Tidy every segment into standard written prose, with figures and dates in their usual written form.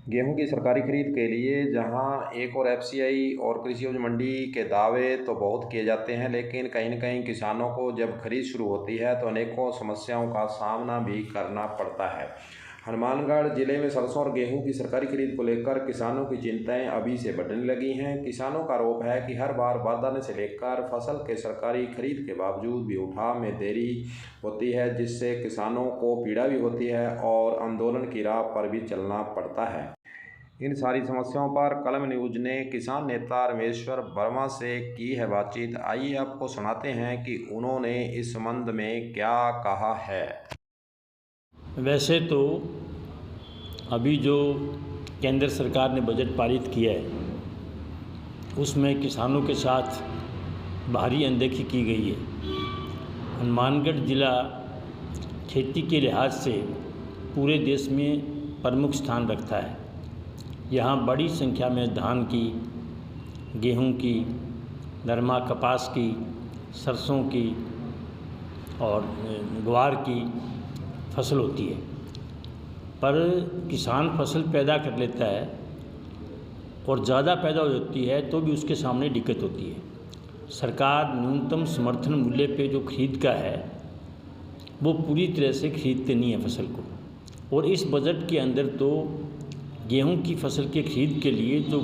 गेहूं की सरकारी खरीद के लिए जहां एक और एफसीआई और कृषि उपज मंडी के दावे तो बहुत किए जाते हैं, लेकिन कहीं न कहीं किसानों को जब खरीद शुरू होती है तो अनेकों समस्याओं का सामना भी करना पड़ता है। हनुमानगढ़ जिले में सरसों और गेहूं की सरकारी खरीद को लेकर किसानों की चिंताएं अभी से बढ़ने लगी हैं। किसानों का आरोप है कि हर बार बारदाने से लेकर फसल के सरकारी खरीद के बावजूद भी उठाव में देरी होती है, जिससे किसानों को पीड़ा भी होती है और आंदोलन की राह पर भी चलना पड़ता है। इन सारी समस्याओं पर कलम न्यूज ने किसान नेता रमेश्वर वर्मा से की है बातचीत। आइए आपको सुनाते हैं कि उन्होंने इस संबंध में क्या कहा है। वैसे तो अभी जो केंद्र सरकार ने बजट पारित किया है उसमें किसानों के साथ भारी अनदेखी की गई है। हनुमानगढ़ ज़िला खेती के लिहाज से पूरे देश में प्रमुख स्थान रखता है। यहाँ बड़ी संख्या में धान की, गेहूं की, नरमा कपास की, सरसों की और ग्वार की फसल होती है। पर किसान फसल पैदा कर लेता है और ज़्यादा पैदा हो जाती है तो भी उसके सामने दिक्कत होती है। सरकार न्यूनतम समर्थन मूल्य पे जो खरीद का है वो पूरी तरह से खरीदते नहीं है फसल को। और इस बजट के अंदर तो गेहूं की फसल के खरीद के लिए जो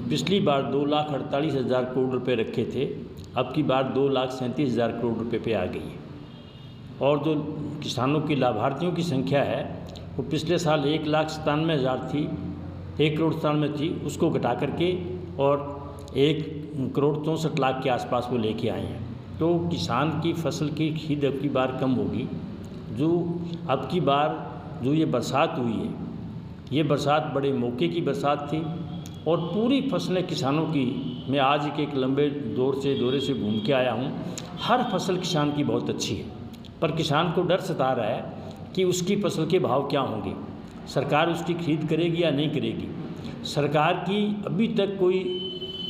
पिछली बार 2,48,000 करोड़ रुपए रखे थे, अब की बार 2,37,000 करोड़ रुपए पे आ गई है। और जो किसानों की लाभार्थियों की संख्या है वो पिछले साल 1,97,000 थी, 1,97,000 थी, उसको घटा करके और 1,64,00,000 के आसपास वो लेके आए हैं। तो किसान की फसल की खरीद अब की बार कम होगी। जो अब की बार जो ये बरसात हुई है, ये बरसात बड़े मौके की बरसात थी और पूरी फसलें किसानों की, मैं आज के एक लंबे दौरे से घूम के आया हूँ, हर फसल किसान की बहुत अच्छी है। पर किसान को डर सता रहा है कि उसकी फसल के भाव क्या होंगे, सरकार उसकी खरीद करेगी या नहीं करेगी। सरकार की अभी तक कोई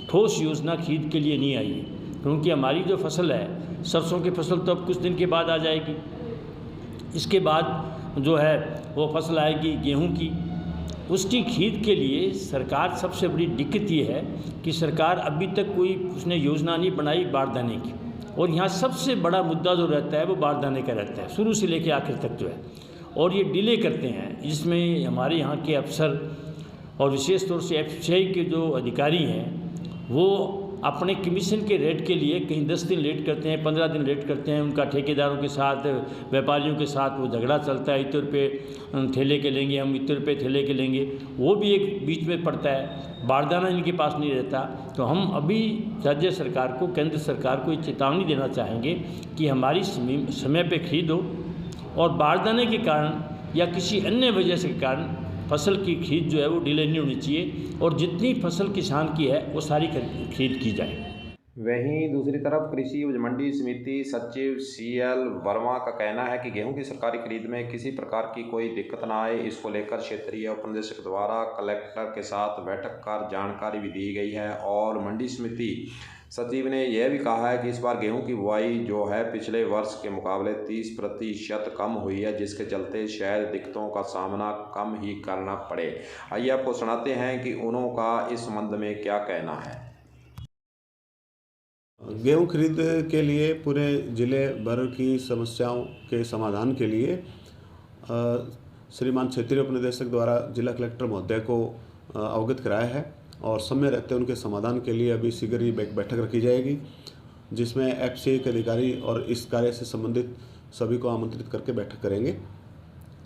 ठोस योजना खरीद के लिए नहीं आई है, क्योंकि हमारी जो फसल है, सरसों की फसल तो अब कुछ दिन के बाद आ जाएगी। इसके बाद जो है वो फसल आएगी गेहूं की, उसकी खरीद के लिए सरकार, सबसे बड़ी दिक्कत ये है कि सरकार अभी तक कोई उसने योजना नहीं बनाई बारदाने की। और यहाँ सबसे बड़ा मुद्दा जो रहता है वो बारदाने का रहता है, शुरू से लेकर आखिर तक जो है। और ये डिले करते हैं, जिसमें हमारे यहाँ के अफसर और विशेष तौर से एफसीआई के जो अधिकारी हैं वो अपने कमीशन के रेट के लिए कहीं 10 दिन लेट करते हैं, 15 दिन लेट करते हैं। उनका ठेकेदारों के साथ, व्यापारियों के साथ वो झगड़ा चलता है, इतने रुपये थैले के लेंगे हम, इतने रुपये थैले के लेंगे, वो भी एक बीच में पड़ता है। बारदाना इनके पास नहीं रहता। तो हम अभी राज्य सरकार को, केंद्र सरकार को ये चेतावनी देना चाहेंगे कि हमारी समय पे खरीद हो और बारदाने के कारण या किसी अन्य वजह से कारण फसल की खरीद जो है वो डिले नहीं होनी चाहिए और जितनी फसल किसान की है वो सारी खरीद की जाए। वहीं दूसरी तरफ कृषि उपज मंडी समिति सचिव सीएल वर्मा का कहना है कि गेहूं की सरकारी खरीद में किसी प्रकार की कोई दिक्कत ना आए, इसको लेकर क्षेत्रीय उपनिदेशक द्वारा कलेक्टर के साथ बैठक कर जानकारी भी दी गई है। और मंडी समिति सचिव ने यह भी कहा है कि इस बार गेहूं की बुआई जो है पिछले वर्ष के मुकाबले 30% कम हुई है, जिसके चलते शायद दिक्कतों का सामना कम ही करना पड़े। आइए आपको सुनाते हैं कि उनका इस संबंध में क्या कहना है। गेहूं खरीद के लिए पूरे ज़िले भर की समस्याओं के समाधान के लिए श्रीमान क्षेत्रीय उपनिदेशक द्वारा जिला कलेक्टर महोदय को अवगत कराया है और समय रहते उनके समाधान के लिए अभी शीघ्र ही बैठक रखी जाएगी, जिसमें एफसीआई के अधिकारी और इस कार्य से संबंधित सभी को आमंत्रित करके बैठक करेंगे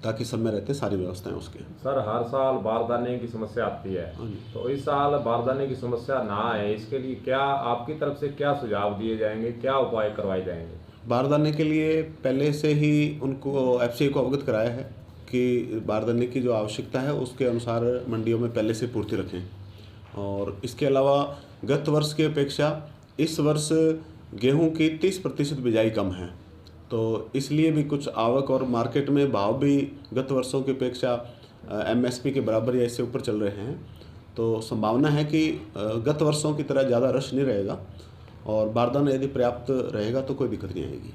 ताकि समय रहते सारी व्यवस्थाएं उसके। सर, हर साल बारदाने की समस्या आती है, तो इस साल बारदाने की समस्या ना आए, इसके लिए क्या आपकी तरफ से क्या सुझाव दिए जाएंगे, क्या उपाय करवाए जाएंगे? बारदाने के लिए पहले से ही उनको एफसीआई को अवगत कराया है कि बारदाने की जो आवश्यकता है उसके अनुसार मंडियों में पहले से पूर्ति रखें। और इसके अलावा गत वर्ष की अपेक्षा इस वर्ष गेहूं की 30% बिजाई कम है, तो इसलिए भी कुछ आवक और मार्केट में भाव भी गत वर्षों की अपेक्षा एमएसपी के बराबर या इससे ऊपर चल रहे हैं। तो संभावना है कि गत वर्षों की तरह ज़्यादा रश नहीं रहेगा और बारदाना यदि पर्याप्त रहेगा तो कोई दिक्कत नहीं आएगी।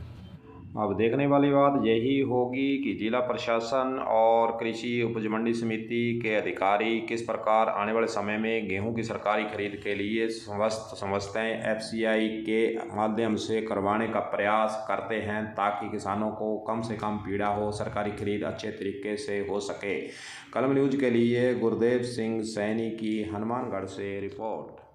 अब देखने वाली बात यही होगी कि जिला प्रशासन और कृषि उपज मंडी समिति के अधिकारी किस प्रकार आने वाले समय में गेहूं की सरकारी खरीद के लिए समस्त समझतें एफसीआई के माध्यम से करवाने का प्रयास करते हैं, ताकि किसानों को कम से कम पीड़ा हो, सरकारी खरीद अच्छे तरीके से हो सके। कलम न्यूज़ के लिए गुरदेव सिंह सैनी की हनुमानगढ़ से रिपोर्ट।